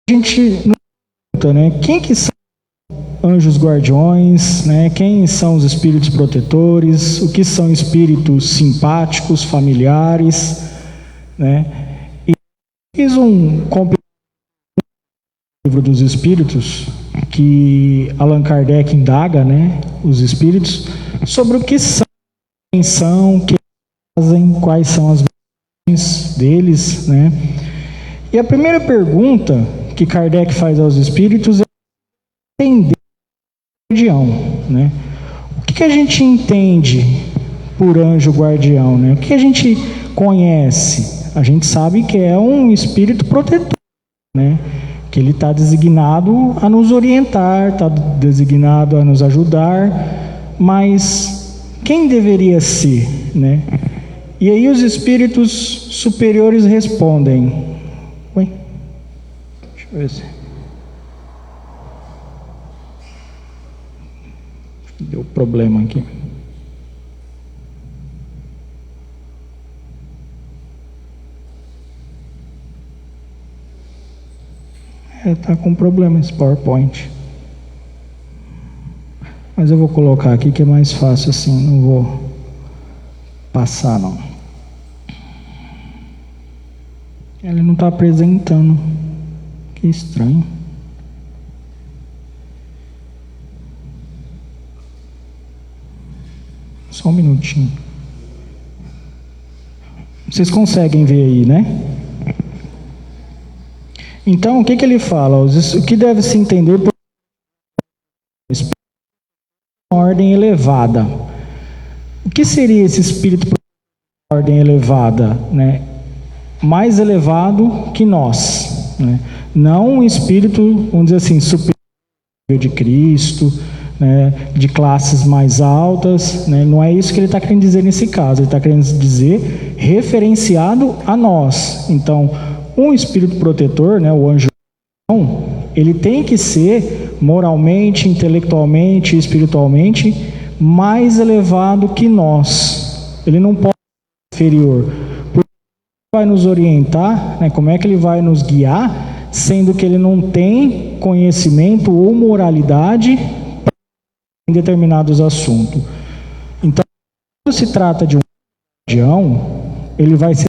a gente não pergunta, né? Quem que são anjos guardiões, né? Quem são os espíritos protetores? O que são espíritos simpáticos, familiares, né? E fiz um complemento do livro dos espíritos, que Allan Kardec indaga, né? Os espíritos, sobre o que são, quem são, o que fazem, quais são as missões deles, né? E a primeira pergunta que Kardec faz aos espíritos é entender o guardião, né? O que a gente entende por anjo guardião, né? O que a gente conhece? A gente sabe que é um espírito protetor, né? Que ele está designado a nos orientar, está designado a nos ajudar, mas quem deveria ser, né? E aí os espíritos superiores respondem. Oi? Deixa eu ver se... Deu problema aqui. Está com problema esse PowerPoint. Mas eu vou colocar aqui que é mais fácil assim, não vou passar não. Ele não está apresentando. Que estranho. Só um minutinho. Vocês conseguem ver aí, né? Então, o que ele fala? O que deve se entender por uma ordem elevada? O que seria esse espírito por ordem elevada, né? Mais elevado que nós, né? Não um espírito, vamos dizer assim, superior de Cristo, né? De classes mais altas, né? Não é isso que ele está querendo dizer nesse caso. Ele está querendo dizer referenciado a nós. Então, um espírito protetor, né, o anjo, ele tem que ser moralmente, intelectualmente, espiritualmente mais elevado que nós. Ele não pode ser inferior. Porque ele vai nos orientar, né, como é que ele vai nos guiar, sendo que ele não tem conhecimento ou moralidade em determinados assuntos. Então, quando se trata de um guardião, ele vai ser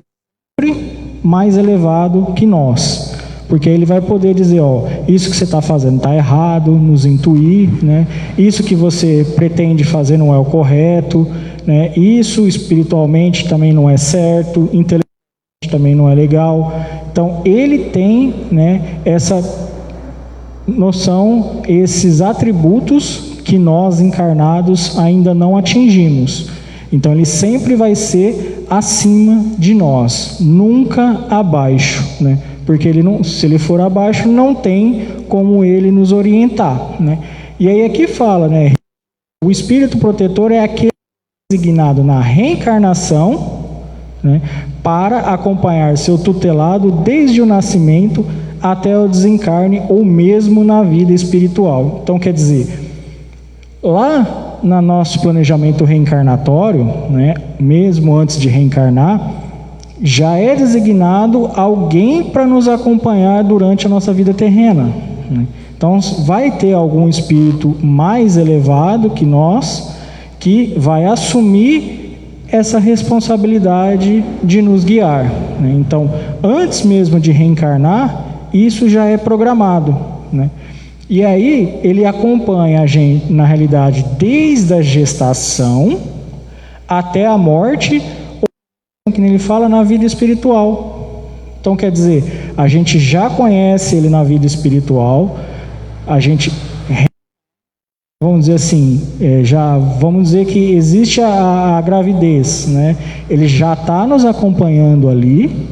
sempre mais elevado que nós, porque ele vai poder dizer, ó, isso que você está fazendo está errado, nos intuir, né? Isso que você pretende fazer não é o correto, né? Isso espiritualmente também não é certo, intelectualmente também não é legal. Então ele tem, né, essa noção, esses atributos que nós encarnados ainda não atingimos. Então ele sempre vai ser acima de nós, nunca abaixo, né? Porque ele não, se ele for abaixo, não tem como ele nos orientar, né? E aí aqui fala, né? O espírito protetor é aquele designado na reencarnação, né, para acompanhar seu tutelado desde o nascimento até o desencarne ou mesmo na vida espiritual. Então quer dizer, lá no nosso planejamento reencarnatório, né, mesmo antes de reencarnar, já é designado alguém para nos acompanhar durante a nossa vida terrena, né? Então vai ter algum espírito mais elevado que nós, que vai assumir essa responsabilidade de nos guiar, né? Então, antes mesmo de reencarnar, isso já é programado, né? E aí ele acompanha a gente, na realidade, desde a gestação até a morte, ou, que ele fala, na vida espiritual. Então, quer dizer, a gente já conhece ele na vida espiritual, a gente, vamos dizer assim, já vamos dizer que existe a gravidez, né? Ele já está nos acompanhando ali.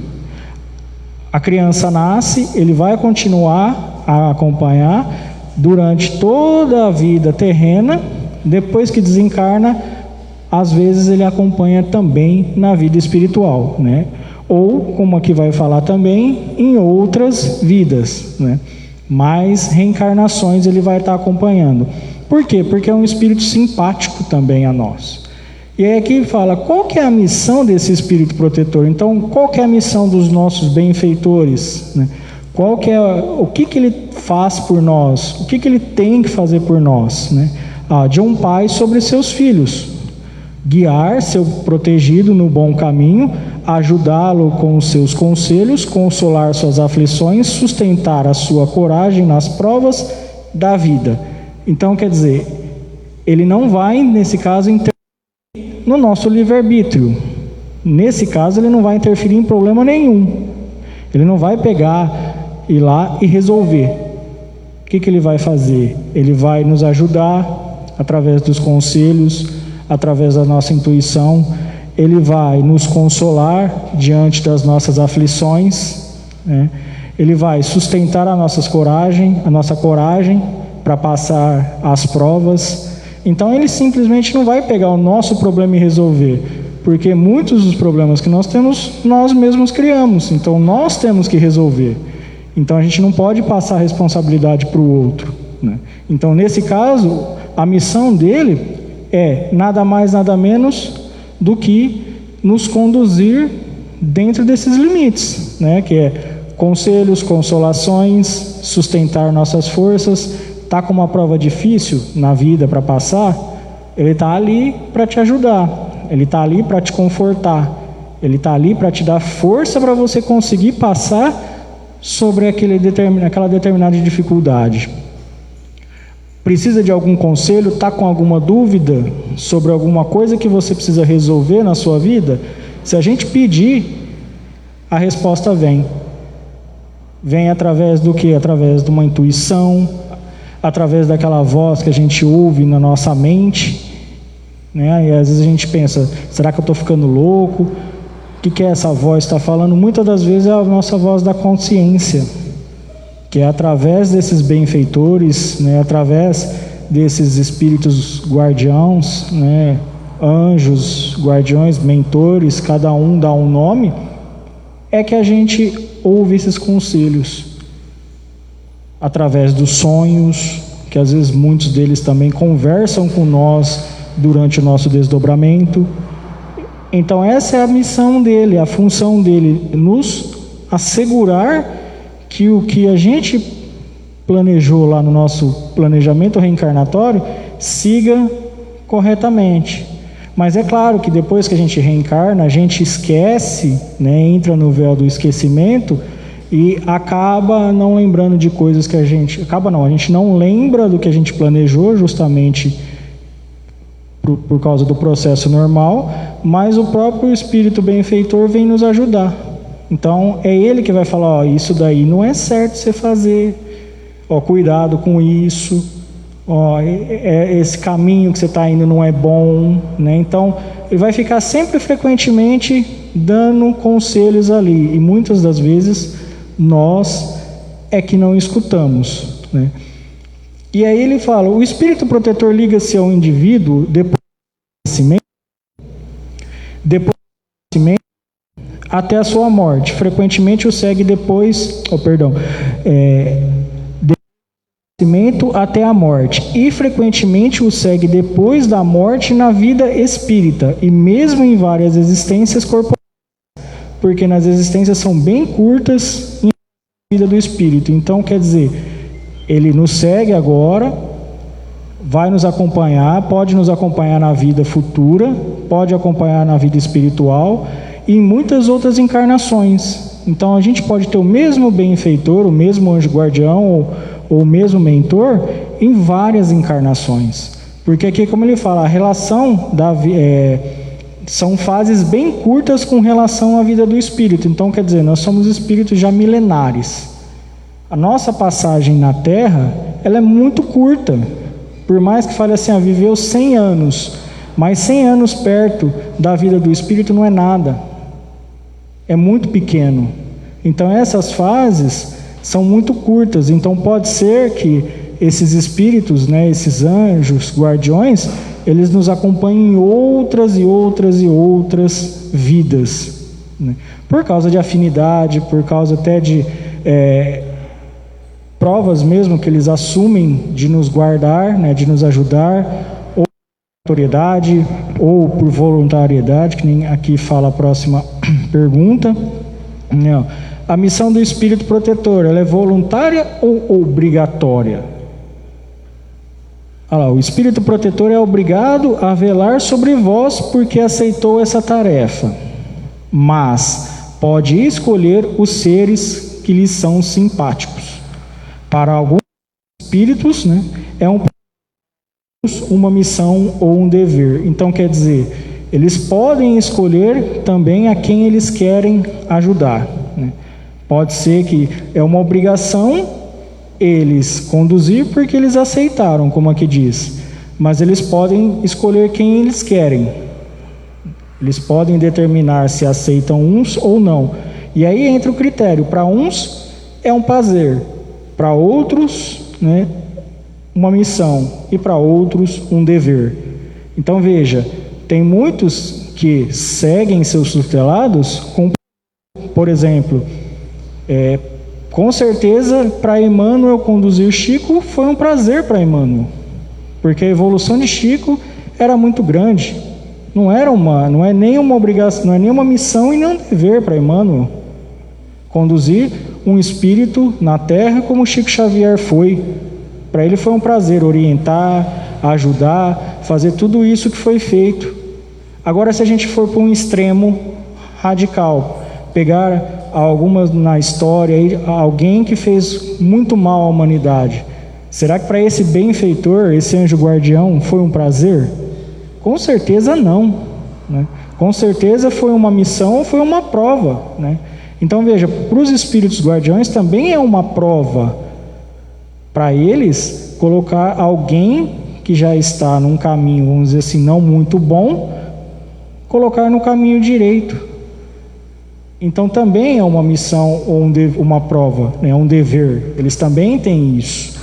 A criança nasce, ele vai continuar a acompanhar durante toda a vida terrena. Depois que desencarna, às vezes ele acompanha também na vida espiritual, né? Ou, como aqui vai falar também, em outras vidas, né? Mais reencarnações ele vai estar acompanhando. Por quê? Porque é um espírito simpático também a nós. E aí aqui fala, qual que é a missão desse espírito protetor? Então, qual que é a missão dos nossos benfeitores, né? Qual que é, o que ele faz por nós? O que ele tem que fazer por nós, né? De um pai sobre seus filhos. Guiar seu protegido no bom caminho, ajudá-lo com os seus conselhos, consolar suas aflições, sustentar a sua coragem nas provas da vida. Então, quer dizer, ele não vai, nesse caso, interferir no nosso livre-arbítrio. Nesse caso, ele não vai interferir em problema nenhum. Ele não vai pegar, ir lá e resolver. O que ele vai fazer? Ele vai nos ajudar através dos conselhos, através da nossa intuição. Ele vai nos consolar diante das nossas aflições, né? Ele vai sustentar a nossa coragem para passar as provas. Então ele simplesmente não vai pegar o nosso problema e resolver, porque muitos dos problemas que nós temos, nós mesmos criamos, então nós temos que resolver. Então a gente não pode passar a responsabilidade para o outro, né? Então nesse caso, a missão dele é nada mais, nada menos do que nos conduzir dentro desses limites, né? Que é conselhos, consolações, sustentar nossas forças. Está com uma prova difícil na vida para passar, ele está ali para te ajudar, ele está ali para te confortar, ele está ali para te dar força para você conseguir passar sobre aquela determinada dificuldade. Precisa de algum conselho? Está com alguma dúvida sobre alguma coisa que você precisa resolver na sua vida? Se a gente pedir, a resposta vem. Vem através do quê? Através de uma intuição, através daquela voz que a gente ouve na nossa mente, né? E às vezes a gente pensa, será que eu estou ficando louco? O que essa voz está falando? Muitas das vezes é a nossa voz da consciência, que é através desses benfeitores, né, através desses espíritos guardiãos, né, anjos, guardiões, mentores, cada um dá um nome, é que a gente ouve esses conselhos. Através dos sonhos, que às vezes muitos deles também conversam com nós durante o nosso desdobramento. Então essa é a missão dele, a função dele, nos assegurar que o que a gente planejou lá no nosso planejamento reencarnatório siga corretamente. Mas é claro que depois que a gente reencarna, a gente esquece, né, entra no véu do esquecimento e acaba não lembrando de coisas que a gente não lembra do que a gente planejou, justamente por causa do processo normal, mas o próprio espírito benfeitor vem nos ajudar. Então é ele que vai falar, ó, isso daí não é certo você fazer, ó, cuidado com isso, ó, esse caminho que você está indo não é bom, né? Então ele vai ficar sempre frequentemente dando conselhos ali, e muitas das vezes nós é que não escutamos, né? E aí ele fala, o espírito protetor liga-se ao indivíduo depois do nascimento, até a sua morte. Frequentemente o segue depois, nascimento até a morte, e frequentemente o segue depois da morte na vida espírita, e mesmo em várias existências corporais, porque nas existências são bem curtas em vida do espírito. Então, quer dizer, ele nos segue agora, vai nos acompanhar, pode nos acompanhar na vida futura, pode acompanhar na vida espiritual e em muitas outras encarnações. Então a gente pode ter o mesmo benfeitor, o mesmo anjo guardião ou o mesmo mentor em várias encarnações, porque aqui, como ele fala, a relação são fases bem curtas com relação à vida do espírito. Então quer dizer, nós somos espíritos já milenares. A nossa passagem na Terra, ela é muito curta, por mais que fale assim, viveu 100 anos, mas 100 anos perto da vida do espírito não é nada, é muito pequeno. Então essas fases são muito curtas. Então pode ser que esses espíritos, né, esses anjos, guardiões, eles nos acompanhem em outras e outras e outras vidas, né? Por causa de afinidade, por causa até de provas mesmo que eles assumem de nos guardar, né, de nos ajudar, ou por autoridade, ou por voluntariedade, que nem aqui fala a próxima pergunta, né? A missão do Espírito Protetor, ela é voluntária ou obrigatória? Olha lá, o Espírito Protetor é obrigado a velar sobre vós porque aceitou essa tarefa, mas pode escolher os seres que lhes são simpáticos. Para alguns espíritos, né, é uma missão ou um dever. Então, quer dizer, eles podem escolher também a quem eles querem ajudar, né? Pode ser que é uma obrigação eles conduzir porque eles aceitaram, como aqui diz, mas eles podem escolher quem eles querem. Eles podem determinar se aceitam uns ou não. E aí entra o critério. Para uns é um prazer, para outros, né, uma missão, e para outros um dever. Então veja, tem muitos que seguem seus tutelados com, por exemplo, com certeza para Emmanuel conduzir Chico foi um prazer para Emmanuel, porque a evolução de Chico era muito grande. Não é nem uma obrigação, não é nem uma missão e nem um dever para Emmanuel conduzir um espírito na Terra como Chico Xavier foi. Para ele foi um prazer orientar, ajudar, fazer tudo isso que foi feito. Agora, se a gente for para um extremo radical, pegar algumas na história, alguém que fez muito mal à humanidade, será que para esse benfeitor, esse anjo guardião, foi um prazer? Com certeza não, né? Com certeza foi uma missão ou foi uma prova, né? Então veja, para os espíritos guardiões também é uma prova para eles colocar alguém que já está num caminho, vamos dizer assim, não muito bom, colocar no caminho direito. Então também é uma missão ou uma prova, né? Um dever. Eles também têm isso.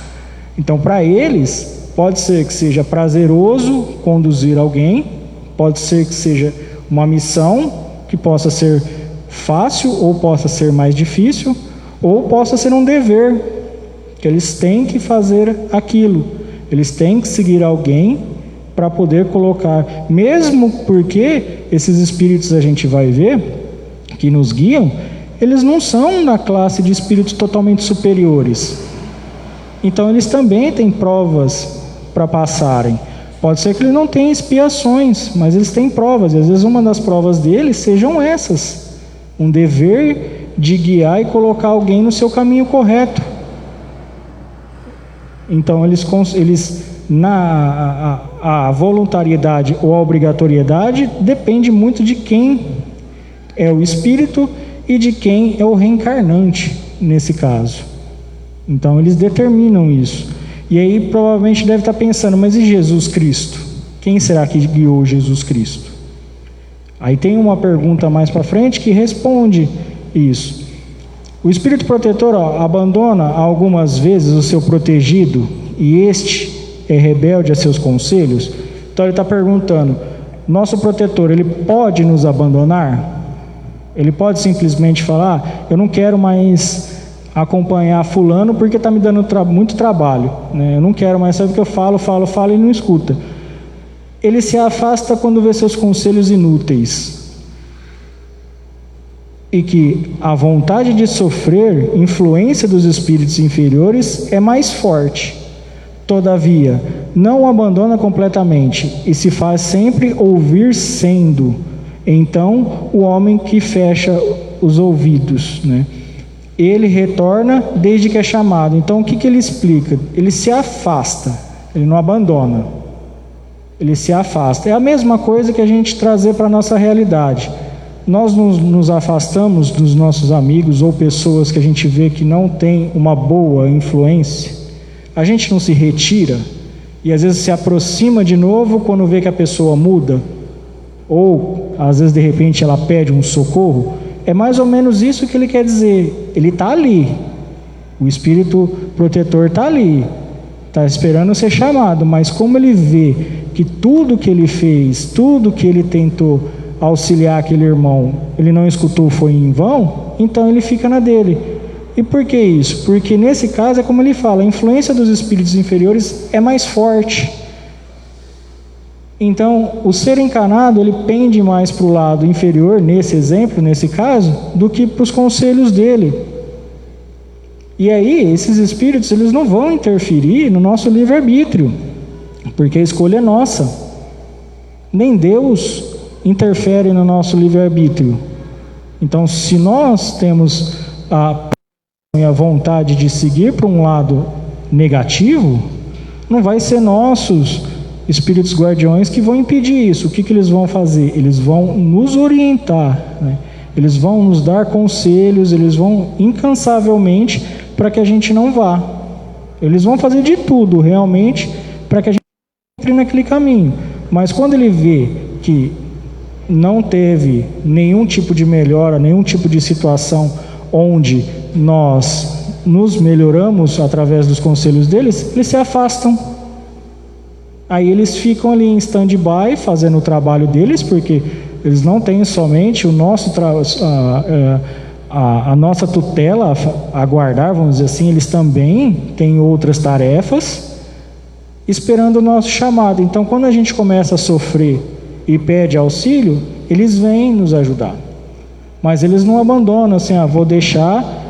Então para eles pode ser que seja prazeroso conduzir alguém, pode ser que seja uma missão que possa ser fácil ou possa ser mais difícil, ou possa ser um dever, que eles têm que fazer aquilo, eles têm que seguir alguém para poder colocar, mesmo porque esses espíritos a gente vai ver, que nos guiam, eles não são da classe de espíritos totalmente superiores, então eles também têm provas para passarem. Pode ser que ele não tenha expiações, mas eles têm provas, e às vezes uma das provas deles sejam essas, um dever de guiar e colocar alguém no seu caminho correto. Então a voluntariedade ou a obrigatoriedade depende muito de quem é o espírito e de quem é o reencarnante nesse caso. Então eles determinam isso. E aí provavelmente deve estar pensando, mas e Jesus Cristo? Quem será que guiou Jesus Cristo? Aí tem uma pergunta mais para frente que responde isso. O Espírito Protetor abandona algumas vezes o seu protegido e este é rebelde a seus conselhos. Então ele está perguntando, nosso protetor, ele pode nos abandonar? Ele pode simplesmente falar, eu não quero mais acompanhar fulano porque está me dando muito trabalho, né? Eu não quero mais, sabe o que eu falo e não escuta. Ele se afasta quando vê seus conselhos inúteis e que a vontade de sofrer, influência dos espíritos inferiores, é mais forte. Todavia, não o abandona completamente e se faz sempre ouvir sendo. Então, o homem que fecha os ouvidos, né? Ele retorna desde que é chamado. Então, o que ele explica? Ele se afasta, ele não abandona. Ele se afasta. É a mesma coisa que a gente trazer para a nossa realidade. Nós nos afastamos dos nossos amigos ou pessoas que a gente vê que não tem uma boa influência. A gente não se retira e às vezes se aproxima de novo quando vê que a pessoa muda, ou às vezes de repente ela pede um socorro. É mais ou menos isso que ele quer dizer. Ele está ali, o Espírito Protetor está ali, está esperando ser chamado, mas como ele vê que tudo que ele fez, tudo que ele tentou auxiliar aquele irmão, ele não escutou, foi em vão, então ele fica na dele. E por que isso? Porque nesse caso é como ele fala, a influência dos espíritos inferiores é mais forte. Então, o ser encarnado, ele pende mais para o lado inferior, nesse exemplo, nesse caso, do que para os conselhos dele. E aí, esses espíritos, eles não vão interferir no nosso livre-arbítrio, porque a escolha é nossa. Nem Deus interfere no nosso livre-arbítrio. Então, se nós temos a vontade de seguir para um lado negativo, não vai ser nossos espíritos guardiões que vão impedir isso. O que eles vão fazer? Eles vão nos orientar, né? Eles vão nos dar conselhos, eles vão incansavelmente para que a gente não vá. Eles vão fazer de tudo realmente para que a gente entre naquele caminho. Mas quando ele vê que não teve nenhum tipo de melhora, nenhum tipo de situação onde nós nos melhoramos através dos conselhos deles, eles se afastam. Aí eles ficam ali em stand-by, fazendo o trabalho deles, porque eles não têm somente o nosso a nossa tutela a guardar, vamos dizer assim, eles também têm outras tarefas, esperando o nosso chamado. Então, quando a gente começa a sofrer e pede auxílio, eles vêm nos ajudar. Mas eles não abandonam assim, vou deixar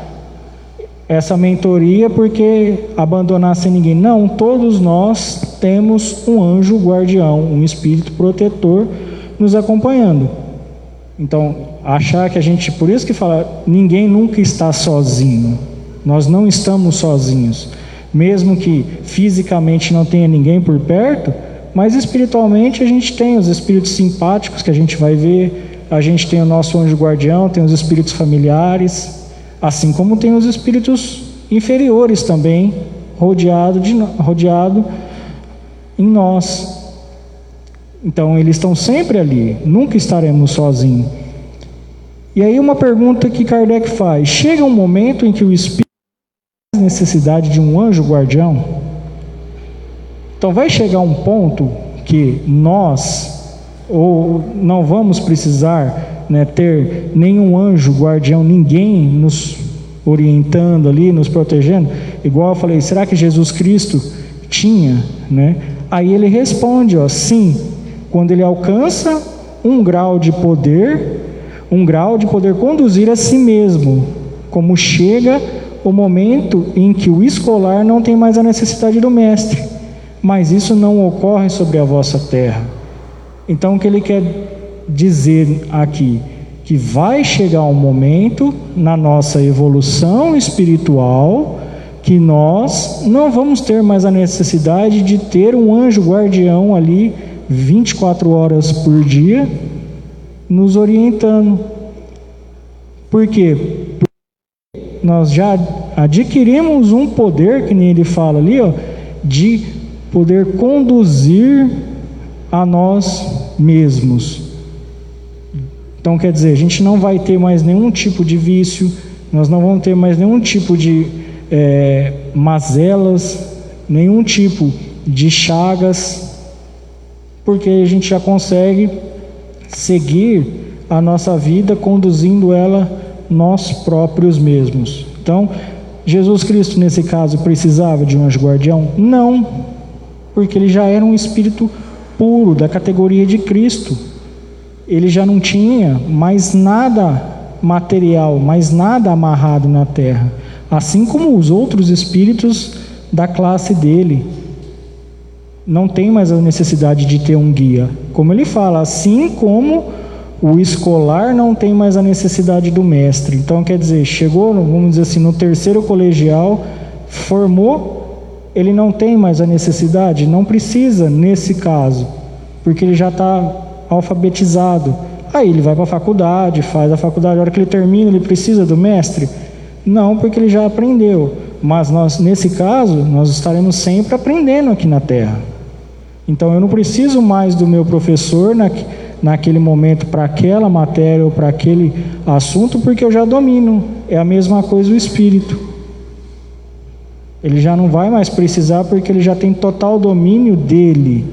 essa mentoria porque abandonar sem ninguém. Não, todos nós temos um anjo guardião, um espírito protetor nos acompanhando. Então, achar que a gente, por isso que fala, ninguém nunca está sozinho. Nós não estamos sozinhos. Mesmo que fisicamente não tenha ninguém por perto, mas espiritualmente a gente tem os espíritos simpáticos que a gente vai ver, a gente tem o nosso anjo guardião, tem os espíritos familiares, assim como tem os espíritos inferiores também, rodeado em nós. Então eles estão sempre ali, nunca estaremos sozinhos. E aí uma pergunta que Kardec faz: chega um momento em que o espírito tem necessidade de um anjo guardião? Então vai chegar um ponto que nós ou não vamos precisar, né, ter nenhum anjo guardião, ninguém nos orientando ali, nos protegendo. Igual eu falei, será que Jesus Cristo tinha, né? Aí ele responde, sim, quando ele alcança um grau de poder conduzir a si mesmo, como chega o momento em que o escolar não tem mais a necessidade do mestre. Mas isso não ocorre sobre a vossa terra. Então o que ele quer dizer aqui? Que vai chegar um momento na nossa evolução espiritual que nós não vamos ter mais a necessidade de ter um anjo guardião ali 24 horas por dia nos orientando. Por quê? Porque nós já adquirimos um poder, que nem ele fala ali, de poder conduzir a nós mesmos. Então quer dizer, a gente não vai ter mais nenhum tipo de vício, nós não vamos ter mais nenhum tipo de mazelas, nenhum tipo de chagas, porque a gente já consegue seguir a nossa vida conduzindo ela nós próprios mesmos. Então, Jesus Cristo nesse caso precisava de um anjo guardião? Não, porque ele já era um espírito puro, da categoria de Cristo. Ele já não tinha mais nada material, mais nada amarrado na terra, assim como os outros espíritos da classe dele. Não tem mais a necessidade de ter um guia. Como ele fala, assim como o escolar não tem mais a necessidade do mestre. Então, quer dizer, chegou, vamos dizer assim, no terceiro colegial, formou, ele não tem mais a necessidade, não precisa nesse caso, porque ele já está alfabetizado. Aí ele vai para a faculdade, faz a faculdade, a hora que ele termina, ele precisa do mestre? Não, porque ele já aprendeu. Mas nós, nesse caso, nós estaremos sempre aprendendo aqui na Terra. Então eu não preciso mais do meu professor naquele momento para aquela matéria ou para aquele assunto, porque eu já domino. É a mesma coisa o espírito. Ele já não vai mais precisar, porque ele já tem total domínio dele,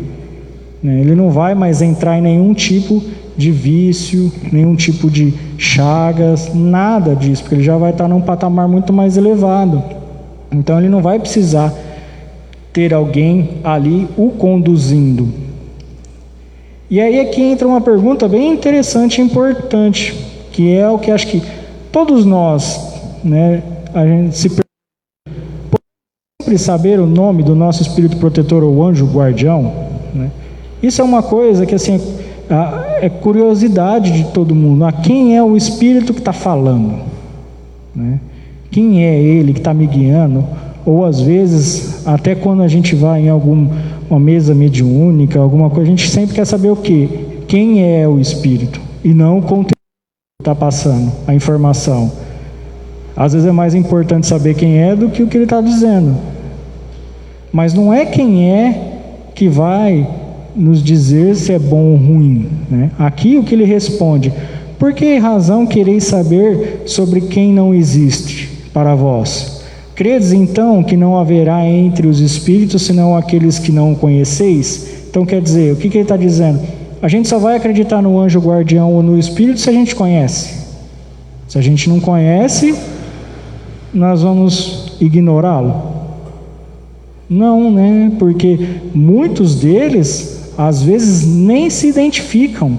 né? Ele não vai mais entrar em nenhum tipo de vício, nenhum tipo de chagas, nada disso, porque ele já vai estar num patamar muito mais elevado. Então ele não vai precisar ter alguém ali o conduzindo. E aí aqui entra uma pergunta bem interessante e importante, que é o que acho que todos nós, né, a gente se pergunta: podemos sempre saber o nome do nosso espírito protetor ou anjo guardião? Né? Isso é uma coisa que assim é curiosidade de todo mundo. Quem é o espírito que está falando? Né? Quem é ele que está me guiando? Ou às vezes, até quando a gente vai em alguma mesa mediúnica, alguma coisa, a gente sempre quer saber o quê? Quem é o espírito? E não o conteúdo que está passando, a informação. Às vezes é mais importante saber quem é do que o que ele está dizendo. Mas não é quem é que vai nos dizer se é bom ou ruim, né? Aqui o que ele responde: por que razão quereis saber sobre quem não existe para vós? Credes então que não haverá entre os espíritos senão aqueles que não conheceis? Então quer dizer, o que ele está dizendo? A gente só vai acreditar no anjo guardião ou no espírito se a gente conhece. Se a gente não conhece, nós vamos ignorá-lo? Não, né? Porque muitos deles, às vezes, nem se identificam.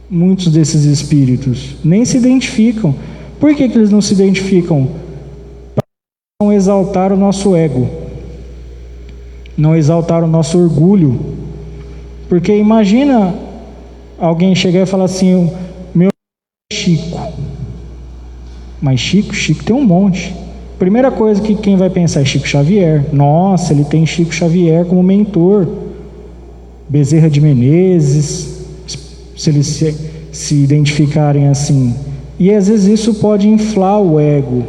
Muitos desses espíritos nem se identificam. Por que eles não se identificam? Para não exaltar o nosso ego, não exaltar o nosso orgulho. Porque imagina alguém chegar e falar assim: meu nome é Chico. Mas Chico tem um monte. Primeira coisa que quem vai pensar é Chico Xavier. Nossa, ele tem Chico Xavier como mentor. Bezerra de Menezes, se eles se identificarem assim. E às vezes isso pode inflar o ego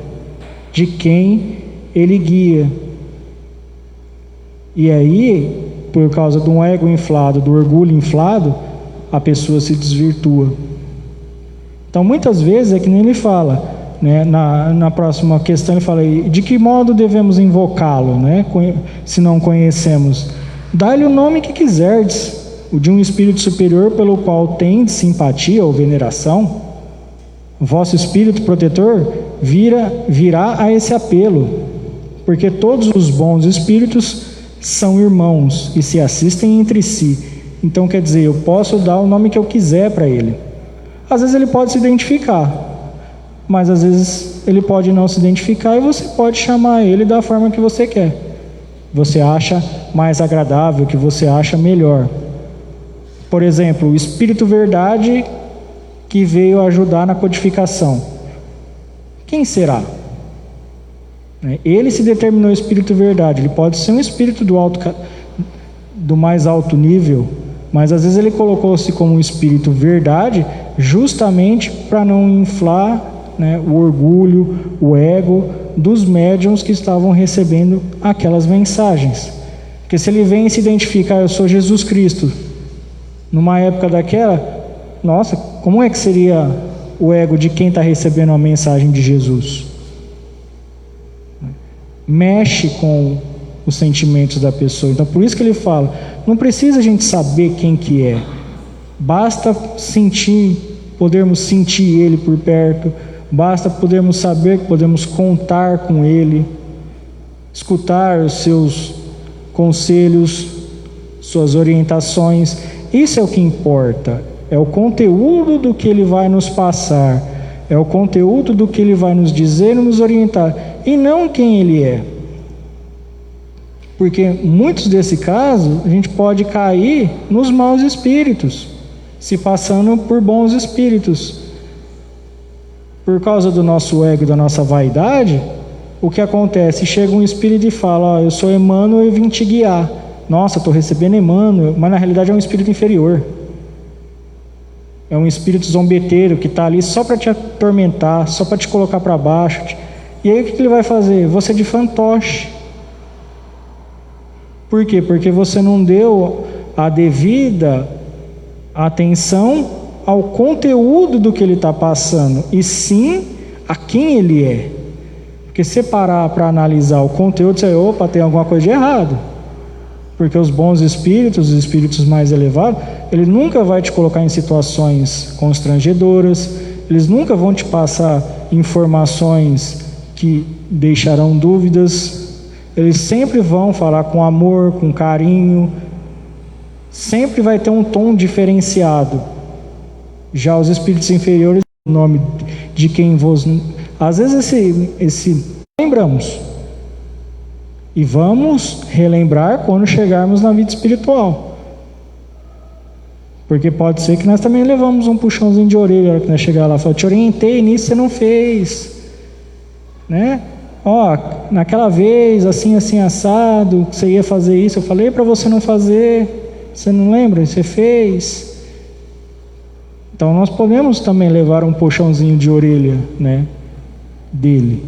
de quem ele guia. E aí, por causa de um ego inflado, do orgulho inflado, a pessoa se desvirtua. Então muitas vezes é que nem ele fala, né? Na próxima questão ele fala: de que modo devemos invocá-lo, né? Se não conhecemos? Dá-lhe o nome que quiserdes, o de um espírito superior pelo qual tendes simpatia ou veneração. O vosso espírito protetor virá a esse apelo, porque todos os bons espíritos são irmãos e se assistem entre si. Então quer dizer, eu posso dar o nome que eu quiser para ele. Às vezes ele pode se identificar, mas às vezes ele pode não se identificar e você pode chamar ele da forma que você quer. Você acha mais agradável, que você acha melhor. Por exemplo, o Espírito Verdade que veio ajudar na codificação. Quem será? Ele se determinou Espírito Verdade. Ele pode ser um espírito do mais alto nível, mas às vezes ele colocou-se como um Espírito Verdade justamente para não inflar, né, o orgulho, o ego dos médiuns que estavam recebendo aquelas mensagens. Porque se ele vem e se identificar: eu sou Jesus Cristo, numa época daquela, nossa, como é que seria o ego de quem está recebendo a mensagem de Jesus? Mexe com os sentimentos da pessoa. Então por isso que ele fala: não precisa a gente saber quem que é, basta sentir, podermos sentir ele por perto, basta podermos saber que podemos contar com ele, escutar os seus conselhos, suas orientações. Isso é o que importa, é o conteúdo do que ele vai nos passar, é o conteúdo do que ele vai nos dizer e nos orientar, e não quem ele é. Porque muitos desse caso a gente pode cair nos maus espíritos, se passando por bons espíritos. Por causa do nosso ego e da nossa vaidade, o que acontece? Chega um espírito e fala: eu sou Emmanuel e vim te guiar. Nossa, estou recebendo Emmanuel, mas na realidade é um espírito inferior. É um espírito zombeteiro que está ali só para te atormentar, só para te colocar para baixo. E aí o que ele vai fazer? Você de fantoche. Por quê? Porque você não deu a devida atenção ao conteúdo do que ele está passando, e sim a quem ele é. Porque se parar para analisar o conteúdo, você, opa, tem alguma coisa de errado. Porque os bons espíritos, os espíritos mais elevados, ele nunca vai te colocar em situações constrangedoras, eles nunca vão te passar informações que deixarão dúvidas, eles sempre vão falar com amor, com carinho, sempre vai ter um tom diferenciado. Já os espíritos inferiores, o nome de quem vos... Às vezes lembramos. E vamos relembrar quando chegarmos na vida espiritual. Porque pode ser que nós também levamos um puxãozinho de orelha na hora que nós chegar lá e falar, te orientei nisso, você não fez. Né? Ó, naquela vez, assim, assim, assado, você ia fazer isso, eu falei para você não fazer, você não lembra? Você fez. Então nós podemos também levar um puxãozinho de orelha, né, dele.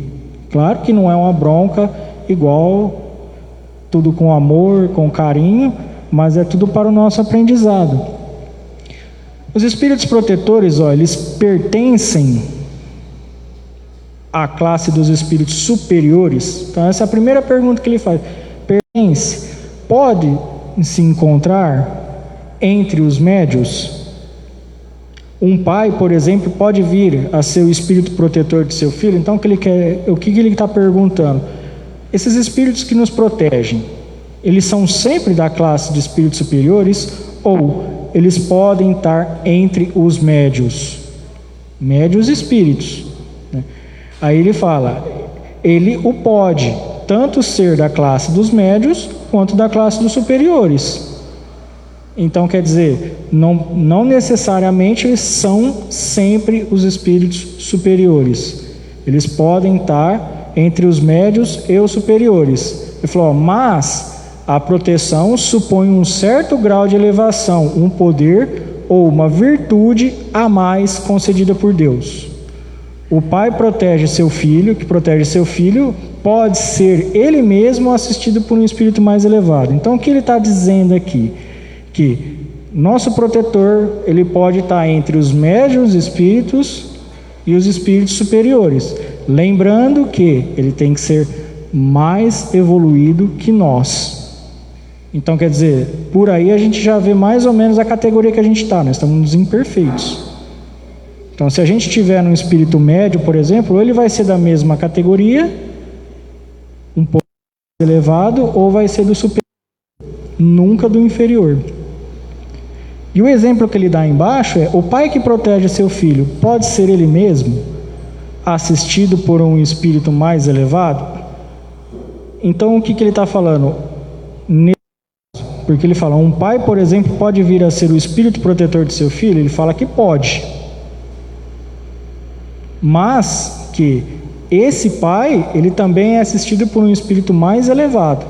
Claro que não é uma bronca igual, tudo com amor, com carinho, mas é tudo para o nosso aprendizado. Os espíritos protetores, ó, eles pertencem à classe dos espíritos superiores. Então essa é a primeira pergunta que ele faz. Pertence? Pode se encontrar entre os médios? Um pai, por exemplo, pode vir a ser o espírito protetor de seu filho. Então o que ele está perguntando? Esses espíritos que nos protegem, eles são sempre da classe de espíritos superiores ou eles podem estar entre os médios? Médios espíritos, né? Aí ele fala, ele o pode tanto ser da classe dos médios quanto da classe dos superiores. Então quer dizer, não necessariamente eles são sempre os espíritos superiores. Eles podem estar entre os médios e os superiores. Ele falou, mas a proteção supõe um certo grau de elevação, um poder ou uma virtude a mais concedida por Deus. O pai protege seu filho, que protege seu filho, pode ser ele mesmo assistido por um espírito mais elevado. Então o que ele está dizendo aqui? Que nosso protetor, ele pode estar entre os médios espíritos e os espíritos superiores. Lembrando que ele tem que ser mais evoluído que nós. Então quer dizer, por aí a gente já vê mais ou menos a categoria que a gente está, nós estamos nos imperfeitos. Então se a gente tiver num espírito médio, por exemplo, ou ele vai ser da mesma categoria, um pouco mais elevado, ou vai ser do superior, nunca do inferior. E o exemplo que ele dá embaixo é, o pai que protege seu filho pode ser ele mesmo, assistido por um espírito mais elevado? Então o que ele está falando? Porque ele fala, um pai, por exemplo, pode vir a ser o espírito protetor de seu filho? Ele fala que pode. Mas que esse pai, ele também é assistido por um espírito mais elevado.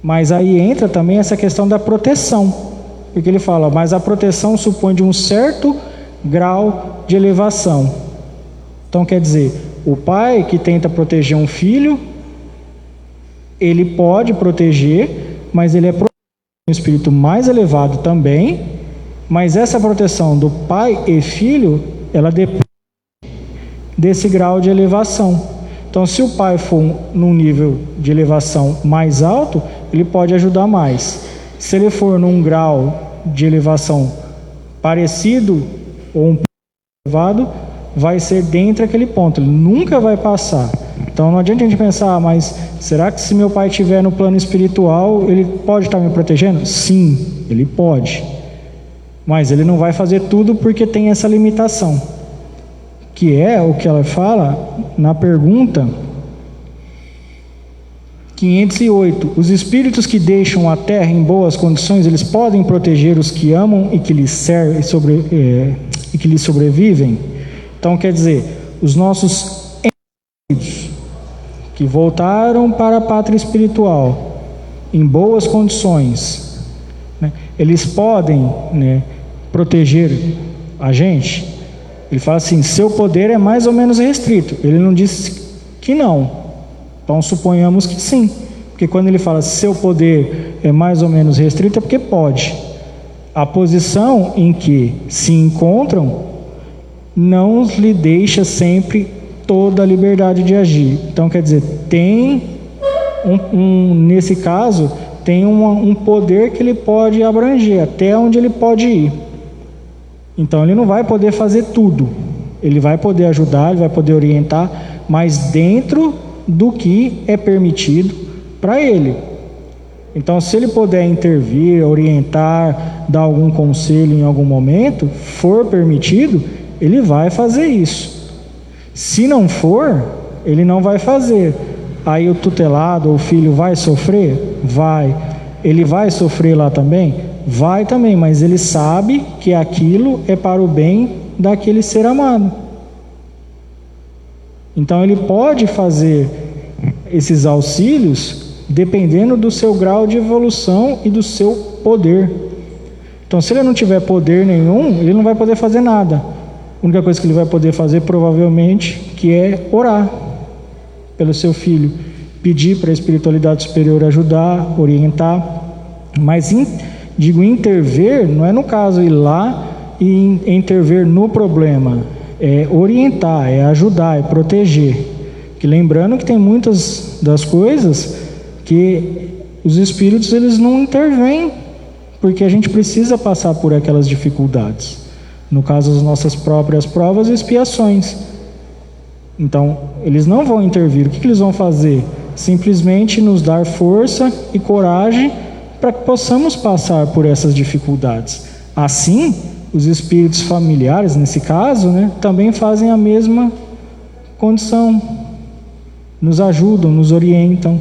Mas aí entra também essa questão da proteção. Porque ele fala, mas a proteção supõe de um certo grau de elevação. Então quer dizer, o pai que tenta proteger um filho, ele pode proteger, mas ele é um espírito mais elevado também, mas essa proteção do pai e filho, ela depende desse grau de elevação. Então se o pai for num nível de elevação mais alto, ele pode ajudar mais. Se ele for num grau de elevação parecido ou um pouco elevado, vai ser dentro daquele ponto, ele nunca vai passar. Então não adianta a gente pensar, mas será que se meu pai estiver no plano espiritual, ele pode estar me protegendo? Sim, ele pode. Mas ele não vai fazer tudo porque tem essa limitação. Que é o que ela fala na pergunta 508. Os espíritos que deixam a terra em boas condições, eles podem proteger os que amam e que lhes servem e que lhes sobrevivem? Então quer dizer, os nossos espíritos que voltaram para a pátria espiritual em boas condições, né, eles podem, né, proteger a gente? Ele fala assim, seu poder é mais ou menos restrito. Ele não disse que não. Então suponhamos que sim, porque quando ele fala seu poder é mais ou menos restrito, é porque pode. A posição em que se encontram não lhe deixa sempre toda a liberdade de agir. Então quer dizer, tem nesse caso, tem um poder que ele pode abranger, até onde ele pode ir. Então ele não vai poder fazer tudo, ele vai poder ajudar, ele vai poder orientar, mas dentro do que é permitido para ele. Então, se ele puder intervir, orientar, dar algum conselho em algum momento, for permitido, ele vai fazer isso. Se não for, ele não vai fazer. Aí o tutelado ou o filho vai sofrer? Vai. Ele vai sofrer lá também? Vai também, mas ele sabe que aquilo é para o bem daquele ser amado. Então ele pode fazer esses auxílios dependendo do seu grau de evolução e do seu poder. Então, se ele não tiver poder nenhum, ele não vai poder fazer nada. A única coisa que ele vai poder fazer, provavelmente, que é orar pelo seu filho, pedir para a espiritualidade superior ajudar, orientar. Mas, digo, intervir não é no caso ir lá e intervir no problema, é orientar, é ajudar, é proteger. Que lembrando que tem muitas das coisas que os espíritos eles não intervêm, porque a gente precisa passar por aquelas dificuldades. No caso, as nossas próprias provas e expiações. Então, eles não vão intervir. O que eles vão fazer? Simplesmente nos dar força e coragem para que possamos passar por essas dificuldades. Assim, os espíritos familiares, nesse caso, né, também fazem a mesma condição. Nos ajudam, nos orientam.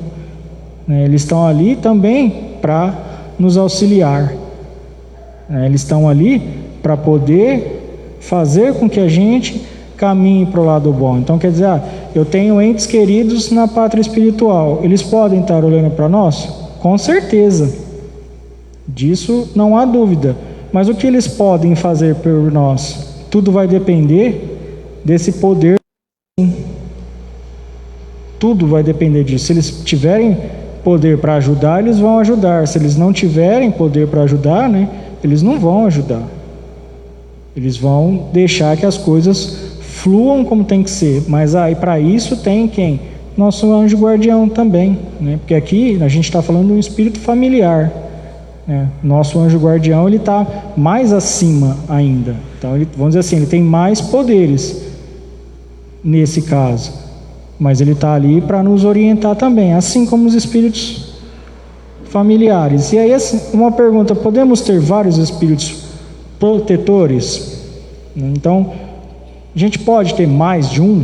Eles estão ali também para nos auxiliar. Eles estão ali para poder fazer com que a gente caminhe para o lado bom. Então, quer dizer, eu tenho entes queridos na pátria espiritual. Eles podem estar olhando para nós? Com certeza. Disso não há dúvida. Mas o que eles podem fazer por nós? Tudo vai depender desse poder. Tudo vai depender disso. Se eles tiverem poder para ajudar, eles vão ajudar. Se eles não tiverem poder para ajudar, né, eles não vão ajudar. Eles vão deixar que as coisas fluam como tem que ser. Mas aí para isso tem quem? Nosso anjo guardião também, né? Porque aqui a gente está falando de um espírito familiar, né? Nosso anjo guardião ele está mais acima ainda. Então ele, vamos dizer assim, ele tem mais poderes nesse caso. Mas ele está ali para nos orientar também, assim como os espíritos familiares. E aí, uma pergunta: podemos ter vários espíritos protetores? Então, a gente pode ter mais de um?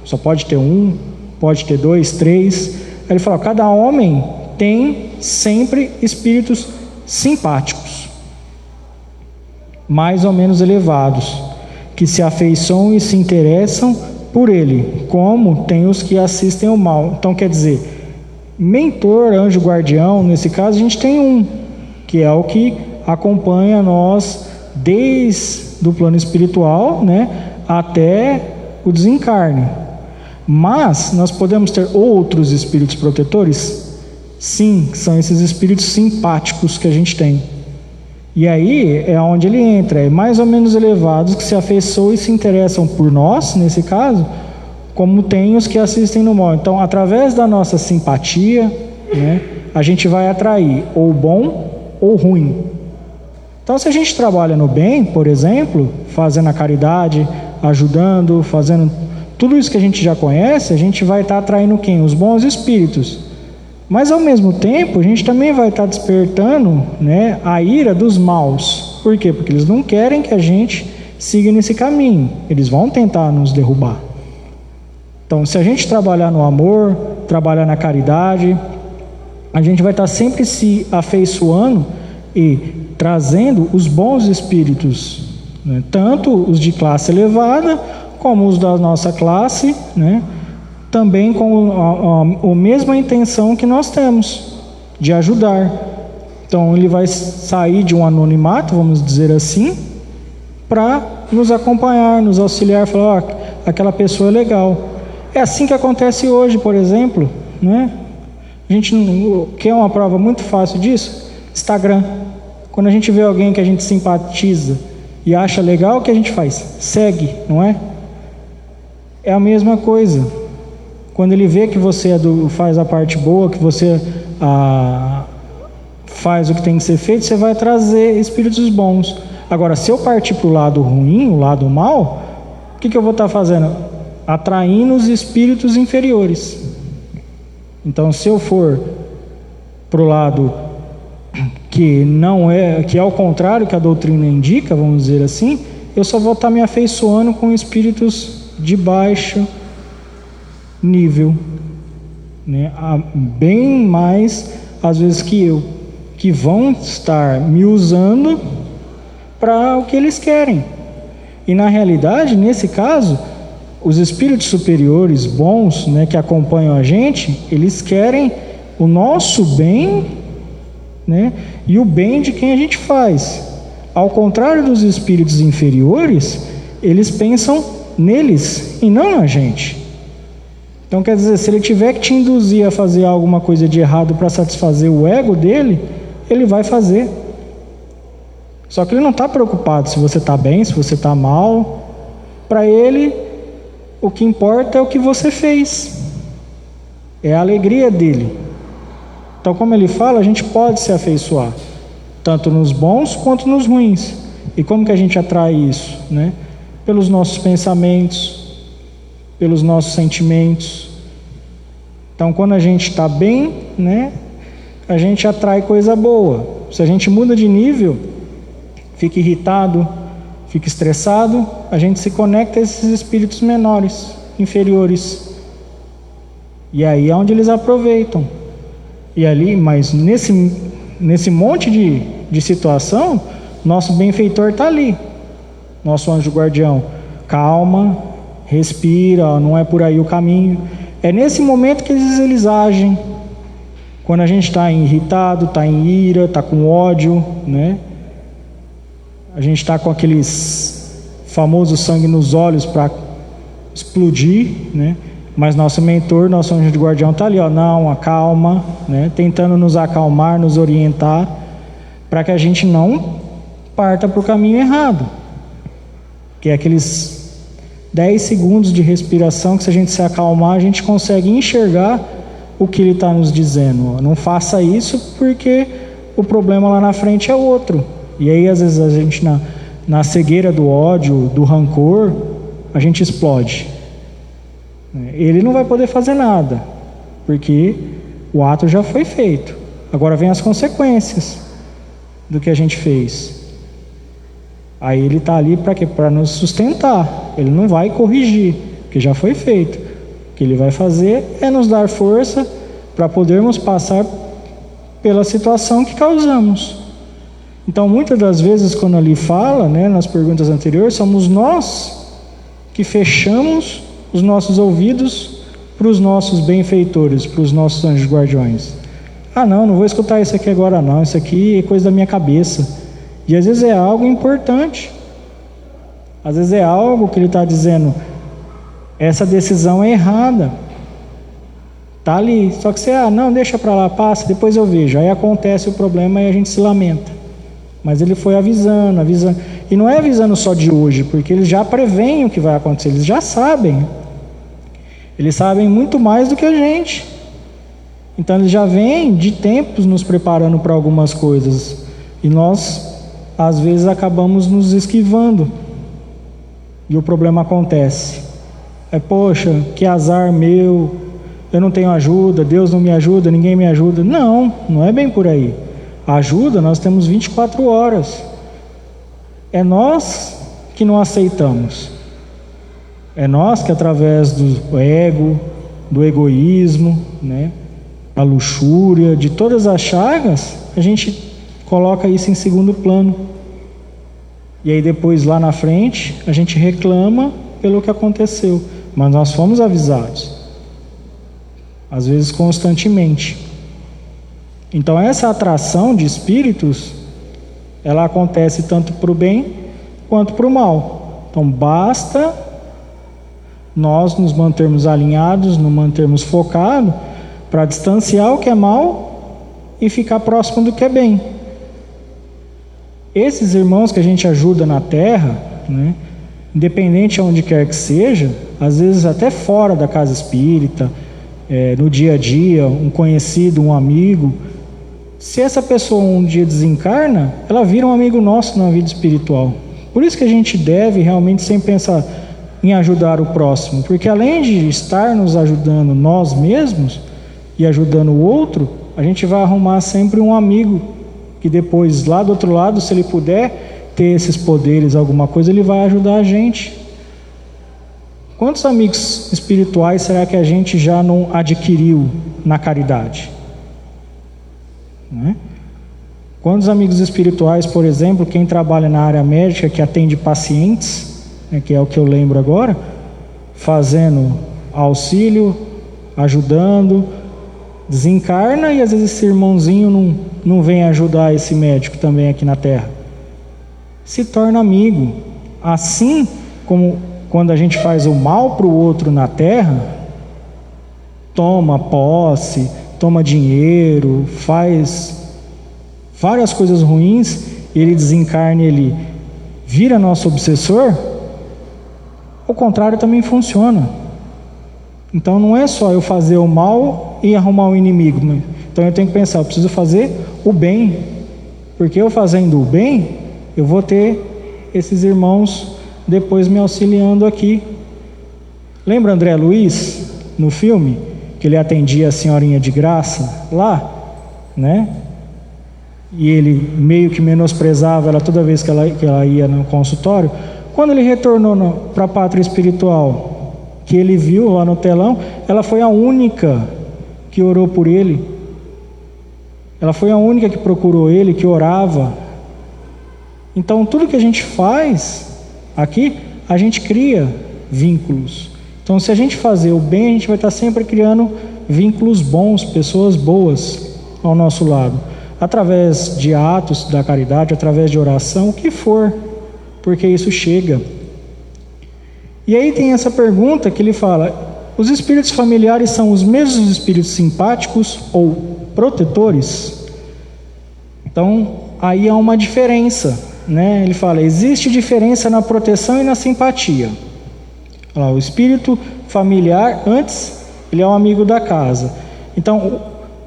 Só pode ter um? Pode ter dois, três? Aí ele fala: cada homem tem sempre espíritos simpáticos, mais ou menos elevados, que se afeiçoam e se interessam por ele, como tem os que assistem ao mal. Então, quer dizer, mentor, anjo guardião, nesse caso a gente tem um, que é o que acompanha nós desde o plano espiritual, né, até o desencarne. Mas nós podemos ter outros espíritos protetores? Sim, são esses espíritos simpáticos que a gente tem. E aí é onde ele entra, é mais ou menos elevados, que se afeiçoam e se interessam por nós, nesse caso, como tem os que assistem no mal. Então, através da nossa simpatia, né, a gente vai atrair ou bom ou ruim. Então, se a gente trabalha no bem, por exemplo, fazendo a caridade, ajudando, fazendo tudo isso que a gente já conhece, a gente vai estar atraindo quem? Os bons espíritos. Mas ao mesmo tempo, a gente também vai estar despertando, né, a ira dos maus. Por quê? Porque eles não querem que a gente siga nesse caminho. Eles vão tentar nos derrubar. Então, se a gente trabalhar no amor, trabalhar na caridade, a gente vai estar sempre se afeiçoando e trazendo os bons espíritos, né, tanto os de classe elevada, como os da nossa classe, né, também com a mesma intenção que nós temos, de ajudar. Então ele vai sair de um anonimato, vamos dizer assim, para nos acompanhar, nos auxiliar, falar: aquela pessoa é legal. É assim que acontece hoje, por exemplo, né? A gente quer uma prova muito fácil disso? Instagram. Quando a gente vê alguém que a gente simpatiza e acha legal, o que a gente faz? Segue, não é? É a mesma coisa. Quando ele vê que você faz a parte boa, que você faz o que tem que ser feito, você vai trazer espíritos bons. Agora, se eu partir para o lado ruim, o lado mal, o que eu vou estar fazendo? Atraindo os espíritos inferiores. Então, se eu for para o lado que não é, que é ao contrário que a doutrina indica, vamos dizer assim, eu só vou estar me afeiçoando com espíritos de baixo nível, né? Bem mais às vezes que eu, que vão estar me usando para o que eles querem. E na realidade, nesse caso, os espíritos superiores bons, né, que acompanham a gente, eles querem o nosso bem, né, e o bem de quem a gente faz. Ao contrário dos espíritos inferiores, eles pensam neles e não na gente. Então, quer dizer, se ele tiver que te induzir a fazer alguma coisa de errado para satisfazer o ego dele, ele vai fazer. Só que ele não está preocupado se você está bem, se você está mal. Para ele, o que importa é o que você fez, é a alegria dele. Então, como ele fala, a gente pode se afeiçoar, tanto nos bons quanto nos ruins. E como que a gente atrai isso, né? Pelos nossos pensamentos, pelos nossos sentimentos. Então, quando a gente está bem, né, a gente atrai coisa boa. Se a gente muda de nível, fica irritado, fica estressado, a gente se conecta a esses espíritos menores, inferiores. E aí é onde eles aproveitam. E ali, mas nesse monte de situação, nosso benfeitor está ali, nosso anjo guardião. Calma, respira, não é por aí o caminho. É nesse momento que eles agem. Quando a gente está irritado, está em ira, está com ódio, né? A gente está com aqueles famosos sangue nos olhos para explodir, né? Mas nosso mentor, nosso anjo de guardião está ali, ó, não, acalma, né? Tentando nos acalmar, nos orientar, para que a gente não parta para o caminho errado, que é aqueles 10 segundos de respiração que, se a gente se acalmar, a gente consegue enxergar o que ele está nos dizendo. Ó, não faça isso porque o problema lá na frente é outro. E aí, às vezes, a gente, na cegueira do ódio, do rancor, a gente explode. Ele não vai poder fazer nada, porque o ato já foi feito. Agora vem as consequências do que a gente fez. Aí ele está ali para quê? Para nos sustentar. Ele não vai corrigir, porque já foi feito. O que ele vai fazer é nos dar força para podermos passar pela situação que causamos. Então, muitas das vezes, quando ali fala, né, nas perguntas anteriores, somos nós que fechamos os nossos ouvidos para os nossos benfeitores, para os nossos anjos guardiões. Ah, não vou escutar isso aqui agora não, isso aqui é coisa da minha cabeça. E às vezes é algo importante. Às vezes é algo que ele está dizendo, essa decisão é errada. Está ali, só que você, não, deixa para lá, passa, depois eu vejo. Aí acontece o problema e a gente se lamenta. Mas ele foi avisando. E não é avisando só de hoje, porque eles já preveem o que vai acontecer, eles já sabem. Eles sabem muito mais do que a gente. Então eles já vêm de tempos nos preparando para algumas coisas. E nós, às vezes, acabamos nos esquivando. E o problema acontece. Poxa, que azar meu, eu não tenho ajuda, Deus não me ajuda, ninguém me ajuda. Não é bem por aí. A ajuda nós temos 24 horas. É nós que não aceitamos. É nós que, através do ego, do egoísmo, né, da luxúria, de todas as chagas, a gente coloca isso em segundo plano. E aí depois, lá na frente, a gente reclama pelo que aconteceu. Mas nós fomos avisados. Às vezes constantemente. Então essa atração de espíritos, ela acontece tanto para o bem quanto para o mal. Então basta nós nos mantermos alinhados, nos mantermos focados, para distanciar o que é mal e ficar próximo do que é bem. Esses irmãos que a gente ajuda na Terra, né, independente de onde quer que seja, às vezes até fora da casa espírita, no dia a dia, um conhecido, um amigo, se essa pessoa um dia desencarna, ela vira um amigo nosso na vida espiritual. Por isso que a gente deve realmente sempre pensar em ajudar o próximo, porque além de estar nos ajudando nós mesmos e ajudando o outro, a gente vai arrumar sempre um amigo que depois, lá do outro lado, se ele puder ter esses poderes, alguma coisa, ele vai ajudar a gente. Quantos amigos espirituais será que a gente já não adquiriu na caridade? Não é? Quantos amigos espirituais, por exemplo, quem trabalha na área médica, que atende pacientes, né, que é o que eu lembro agora, fazendo auxílio, ajudando, desencarna e às vezes esse irmãozinho não vem ajudar esse médico também aqui na Terra. Se torna amigo. Assim como quando a gente faz o mal para o outro na Terra, toma posse, toma dinheiro, faz várias coisas ruins, ele desencarna e ele vira nosso obsessor, o contrário também funciona. Então não é só eu fazer o mal e arrumar o inimigo. Então eu tenho que pensar, eu preciso fazer o bem, porque eu fazendo o bem, eu vou ter esses irmãos depois me auxiliando aqui. Lembra André Luiz, no filme, que ele atendia a senhorinha de graça lá, né? E ele meio que menosprezava ela toda vez que ela ia no consultório. Quando ele retornou para a pátria espiritual, que ele viu lá no telão, ela foi a única que orou por ele. Ela foi a única que procurou ele, que orava. Então tudo que a gente faz aqui, a gente cria vínculos. Então se a gente fazer o bem, a gente vai estar sempre criando vínculos bons, pessoas boas ao nosso lado, através de atos da caridade, através de oração, o que for, porque isso chega. E aí tem essa pergunta que ele fala: os espíritos familiares são os mesmos espíritos simpáticos ou protetores? Então aí há uma diferença, né? Ele fala: existe diferença na proteção e na simpatia. Olha lá, o espírito familiar, antes, ele é um amigo da casa. Então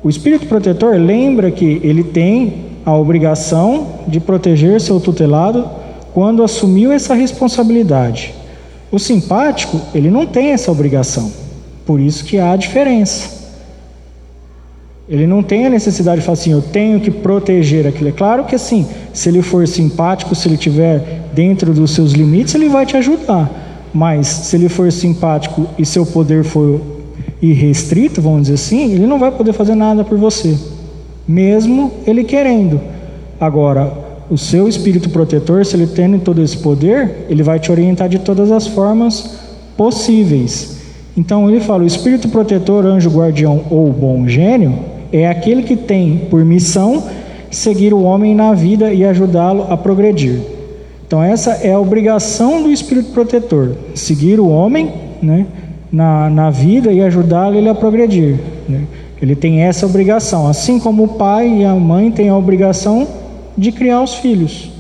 o espírito protetor lembra que ele tem a obrigação de proteger seu tutelado quando assumiu essa responsabilidade. O simpático, ele não tem essa obrigação, por isso que há a diferença. Ele não tem a necessidade de falar assim, eu tenho que proteger aquilo. É claro que assim, se ele for simpático, se ele estiver dentro dos seus limites, ele vai te ajudar. Mas se ele for simpático e seu poder for irrestrito, vamos dizer assim, ele não vai poder fazer nada por você, mesmo ele querendo. Agora, o seu espírito protetor, se ele tem todo esse poder, ele vai te orientar de todas as formas possíveis. Então ele fala: o espírito protetor, anjo guardião ou bom gênio é aquele que tem por missão seguir o homem na vida e ajudá-lo a progredir. Então essa é a obrigação do espírito protetor, seguir o homem, né, na vida e ajudá-lo ele a progredir, né? Ele tem essa obrigação, assim como o pai e a mãe têm a obrigação de criar os filhos,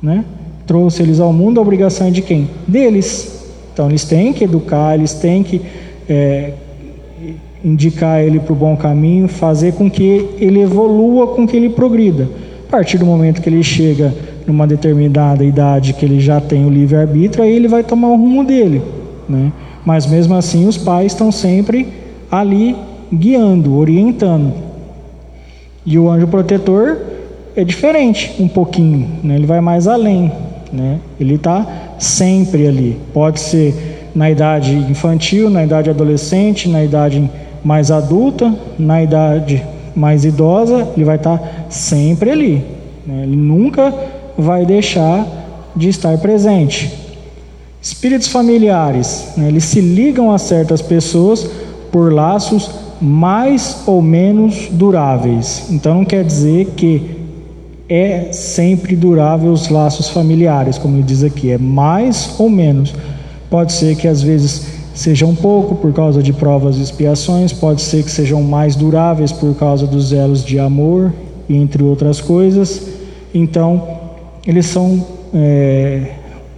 né? Trouxe eles ao mundo, a obrigação é de quem? Deles. Então eles têm que educar, eles têm que indicar ele para o bom caminho, fazer com que ele evolua, com que ele progrida. A partir do momento que ele chega numa determinada idade, que ele já tem o livre-arbítrio, aí ele vai tomar o rumo dele, né? Mas mesmo assim os pais estão sempre ali guiando, orientando. E o anjo protetor é diferente um pouquinho, né? Ele vai mais além, né? Ele está sempre ali. Pode ser na idade infantil, na idade adolescente, na idade mais adulta, na idade mais idosa, ele vai estar sempre ali, né? Ele nunca vai deixar de estar presente. Espíritos familiares, né, eles se ligam a certas pessoas por laços mais ou menos duráveis. Então não quer dizer que é sempre durável os laços familiares, como ele diz aqui, é mais ou menos. Pode ser que às vezes seja um pouco por causa de provas e expiações, pode ser que sejam mais duráveis por causa dos elos de amor, entre outras coisas. Então eles são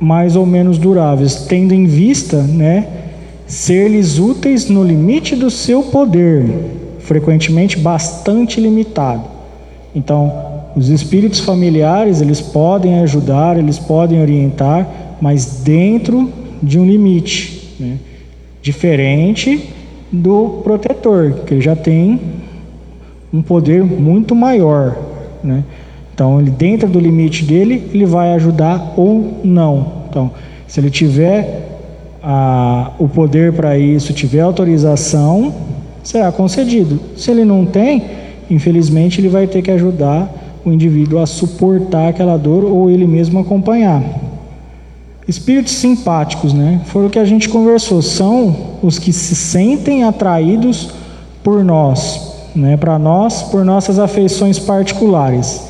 mais ou menos duráveis, tendo em vista, né, ser-lhes úteis no limite do seu poder, frequentemente bastante limitado. Então, os espíritos familiares, eles podem ajudar, eles podem orientar, mas dentro de um limite, né, diferente do protetor, que ele já tem um poder muito maior, né? Então, ele, dentro do limite dele, ele vai ajudar ou não. Então, se ele tiver o poder para isso, tiver autorização, será concedido. Se ele não tem, infelizmente, ele vai ter que ajudar o indivíduo a suportar aquela dor ou ele mesmo acompanhar. Espíritos simpáticos, né? Foi o que a gente conversou, são os que se sentem atraídos por nós, né? Para nós, por nossas afeições particulares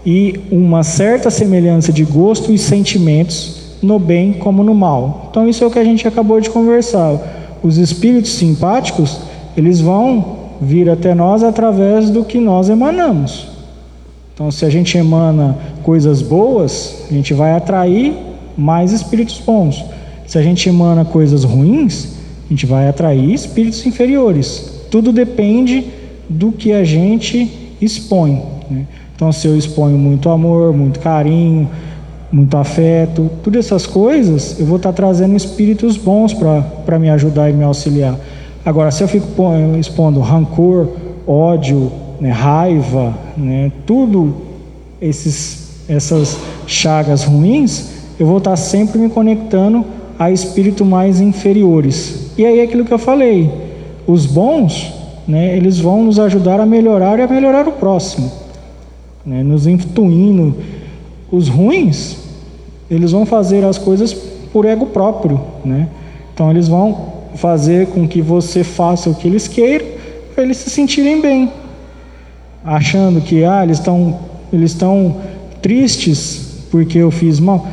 e uma certa semelhança de gosto e sentimentos no bem como no mal. Então isso é o que a gente acabou de conversar. Os espíritos simpáticos, eles vão vir até nós através do que nós emanamos. Então, se a gente emana coisas boas, a gente vai atrair mais espíritos bons. Se a gente emana coisas ruins, a gente vai atrair espíritos inferiores. Tudo depende do que a gente expõe, né? Então, se eu exponho muito amor, muito carinho, muito afeto, todas essas coisas, eu vou estar trazendo espíritos bons para me ajudar e me auxiliar. Agora, se eu fico expondo rancor, ódio, né, raiva, né, tudo essas chagas ruins, eu vou estar sempre me conectando a espíritos mais inferiores. E aí é aquilo que eu falei, os bons, né, eles vão nos ajudar a melhorar e a melhorar o próximo, né, nos intuindo. Os ruins, eles vão fazer as coisas por ego próprio, né? Então eles vão fazer com que você faça o que eles queiram para eles se sentirem bem, achando que eles estão tristes porque eu fiz mal,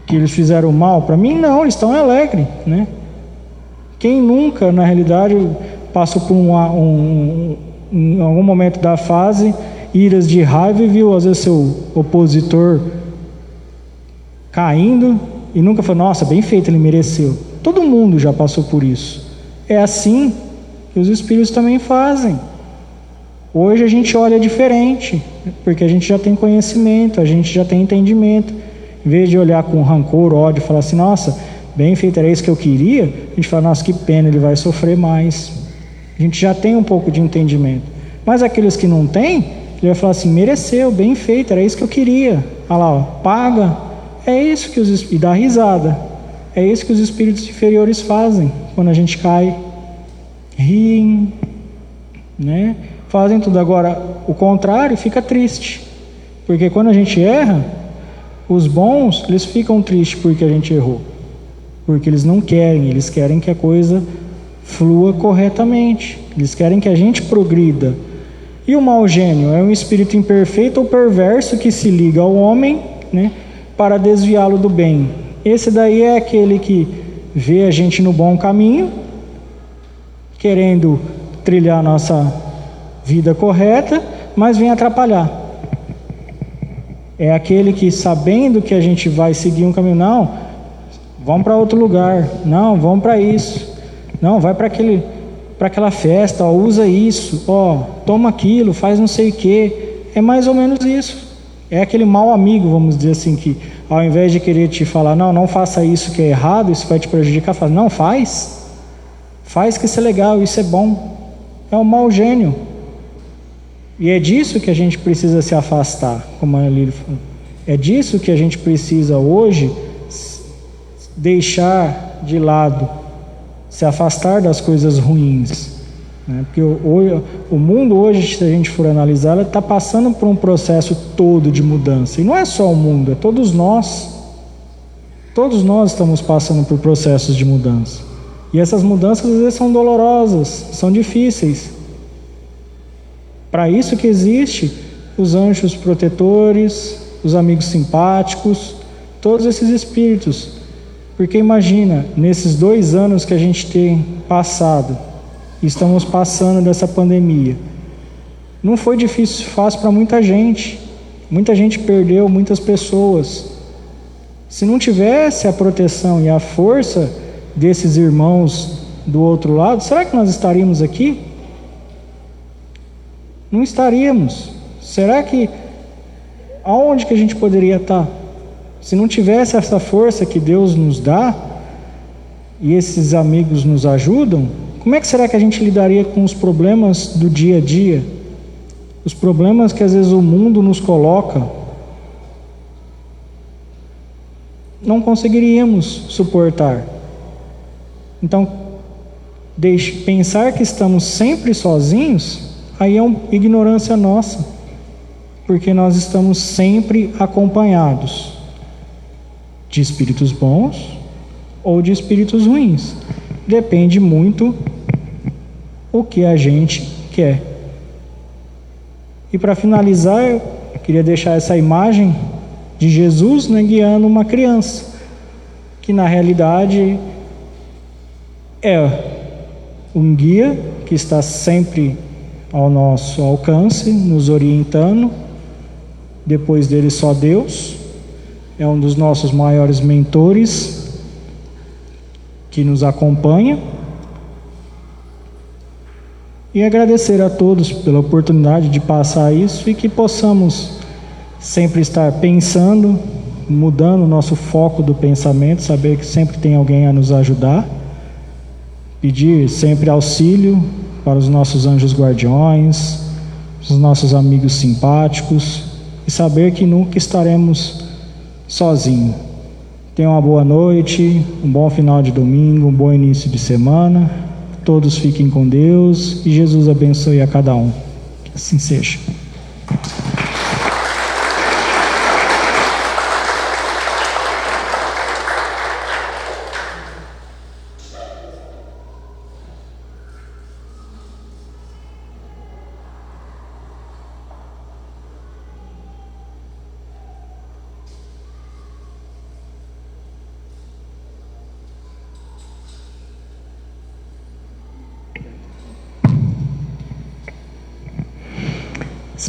que eles fizeram mal para mim. Não, eles estão alegres, né? Quem nunca, na realidade, passou por em algum momento da fase iras de raiva e viu às vezes seu opositor caindo e nunca falou, nossa, bem feito, ele mereceu. Todo mundo já passou por isso. É assim que os espíritos também fazem. Hoje a gente olha diferente, porque a gente já tem conhecimento, a gente já tem entendimento. Em vez de olhar com rancor, ódio, falar assim, nossa, bem feito, era isso que eu queria, a gente fala, nossa, que pena, ele vai sofrer mais. A gente já tem um pouco de entendimento. Mas aqueles que não têm, ele vai falar assim, mereceu, bem feito, era isso que eu queria. Olha lá, ó, paga. É isso que e dá risada. É isso que os espíritos inferiores fazem quando a gente cai. Riem, né? Fazem tudo. Agora, o contrário, fica triste. Porque quando a gente erra, os bons, eles ficam tristes porque a gente errou. Porque eles não querem, eles querem que a coisa flua corretamente. Eles querem que a gente progrida. E o mau gênio é um espírito imperfeito ou perverso que se liga ao homem, né, para desviá-lo do bem. Esse daí é aquele que vê a gente no bom caminho, querendo trilhar a nossa vida correta, mas vem atrapalhar. É aquele que, sabendo que a gente vai seguir um caminho, não, vamos para outro lugar, não, vamos para isso, não, vai para aquela festa, ó, usa isso, ó, toma aquilo, faz não sei o que. É mais ou menos isso. É aquele mau amigo, vamos dizer assim, que ao invés de querer te falar, não faça isso que é errado, isso vai te prejudicar, fala, não, faz que isso é legal, isso é bom. É um mau gênio. E é disso que a gente precisa se afastar, como a Lília falou. É disso que a gente precisa hoje deixar de lado, se afastar das coisas ruins, né? Porque o mundo hoje, se a gente for analisar, ele está passando por um processo todo de mudança. E não é só o mundo, é todos nós. Todos nós estamos passando por processos de mudança. E essas mudanças às vezes são dolorosas, são difíceis. Para isso que existe os anjos protetores, os amigos simpáticos, todos esses espíritos. Porque imagina, nesses 2 anos que a gente tem passado, estamos passando dessa pandemia, não foi difícil, fácil para muita gente perdeu muitas pessoas. Se não tivesse a proteção e a força desses irmãos do outro lado, será que nós estaríamos aqui? Não estaríamos. Será que aonde que a gente poderia estar? Se não tivesse essa força que Deus nos dá e esses amigos nos ajudam, como é que será que a gente lidaria com os problemas do dia a dia? os problemas que às vezes o mundo nos coloca, não conseguiríamos suportar. Então, pensar que estamos sempre sozinhos, aí é uma ignorância nossa, porque nós estamos sempre acompanhados de espíritos bons ou de espíritos ruins. Depende muito o que a gente quer. E para finalizar, eu queria deixar essa imagem de Jesus, né, guiando uma criança, que na realidade é um guia que está sempre ao nosso alcance, nos orientando. Depois dele só Deus. É um dos nossos maiores mentores que nos acompanha. E agradecer a todos pela oportunidade de passar isso e que possamos sempre estar pensando, mudando o nosso foco do pensamento, saber que sempre tem alguém a nos ajudar, pedir sempre auxílio para os nossos anjos guardiões, os nossos amigos simpáticos, e saber que nunca estaremos sozinhos. Tenham uma boa noite, um bom final de domingo, um bom início de semana. Todos fiquem com Deus e Jesus abençoe a cada um. Que assim seja.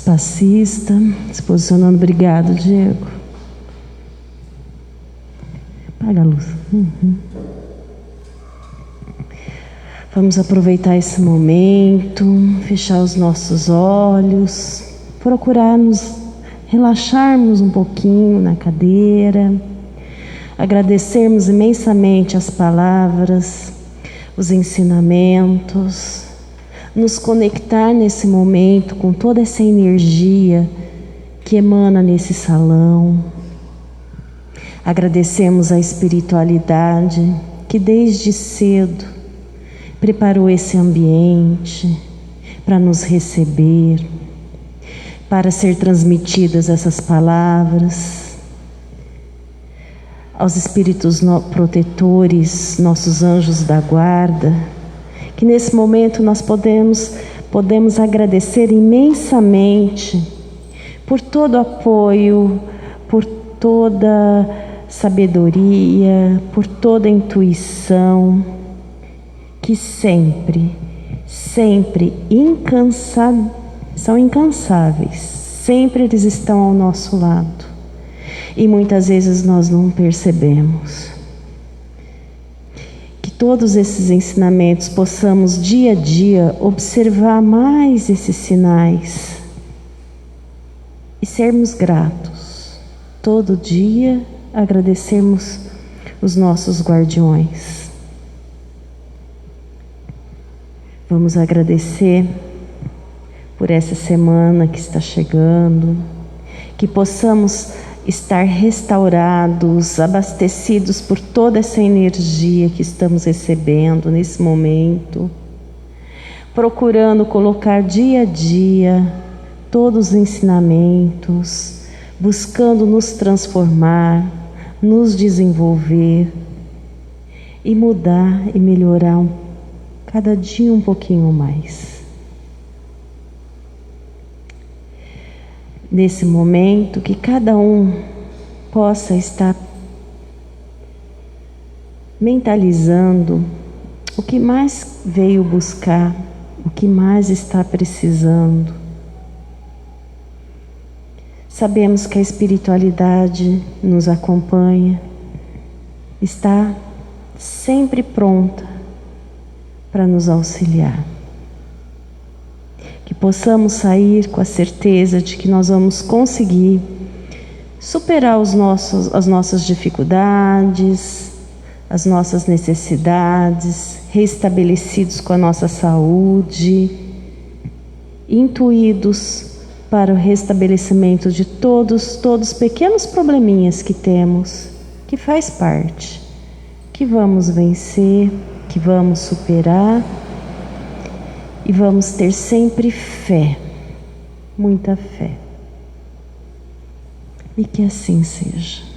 Passista, se posicionando. Obrigado, Diego. Apaga a luz. Vamos aproveitar esse momento, fechar os nossos olhos, procurar nos relaxarmos um pouquinho na cadeira, agradecermos imensamente as palavras, os ensinamentos, nos conectar nesse momento com toda essa energia que emana nesse salão. Agradecemos a espiritualidade que desde cedo preparou esse ambiente para nos receber, para ser transmitidas essas palavras. Aos espíritos protetores, nossos anjos da guarda, que nesse momento nós podemos agradecer imensamente por todo o apoio, por toda sabedoria, por toda intuição, que sempre são incansáveis, sempre eles estão ao nosso lado e muitas vezes nós não percebemos. Todos esses ensinamentos possamos dia a dia observar mais esses sinais e sermos gratos. Todo dia agradecermos os nossos guardiões. Vamos agradecer por essa semana que está chegando, que possamos estar restaurados, abastecidos por toda essa energia que estamos recebendo nesse momento, procurando colocar dia a dia todos os ensinamentos, buscando nos transformar, nos desenvolver e mudar e melhorar cada dia um pouquinho mais. Nesse momento, que cada um possa estar mentalizando o que mais veio buscar, o que mais está precisando. Sabemos que a espiritualidade nos acompanha, está sempre pronta para nos auxiliar. Que possamos sair com a certeza de que nós vamos conseguir superar as nossas dificuldades, as nossas necessidades, restabelecidos com a nossa saúde, intuídos para o restabelecimento de todos os pequenos probleminhas que temos, que faz parte, que vamos vencer, que vamos superar e vamos ter sempre fé, muita fé. E que assim seja.